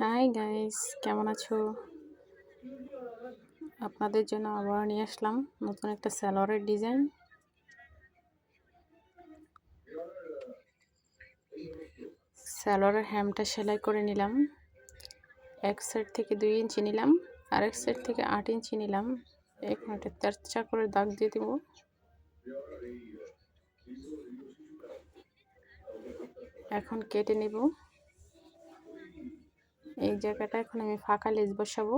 Hi guys, কেমন আছো? আপনাদের জন্য আবার নিয়ে আসলাম নতুন একটা সালোয়ারের ডিজাইন। সালোয়ারের হ্যামটা সেলাই করে নিলাম। এক সাইড থেকে 2 ইঞ্চি নিলাম, আরেক সাইড থেকে 8 ইঞ্চি নিলাম। এখন একটা তেরচা করে দাগ দিয়ে দিব। এখন কেটে নেব। এই জায়গাটা এখন আমি ফাঁকা লেজ বসাবো।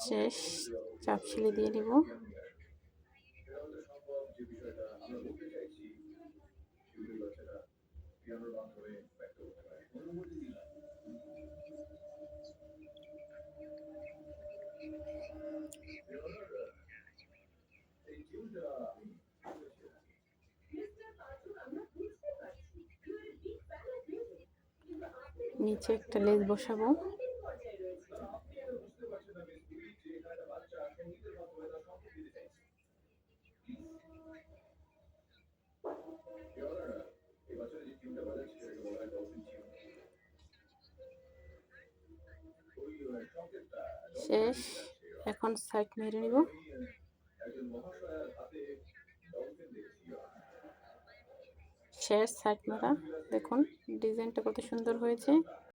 শেষ, চাপ সেলাই দিয়ে নেব। নিচে একটা লেজ বসাবো। শেষ, এখন সাইড মেরে নিব। শেষ সাইড মারা। দেখুন ডিজাইনটা কত সুন্দর হয়েছে।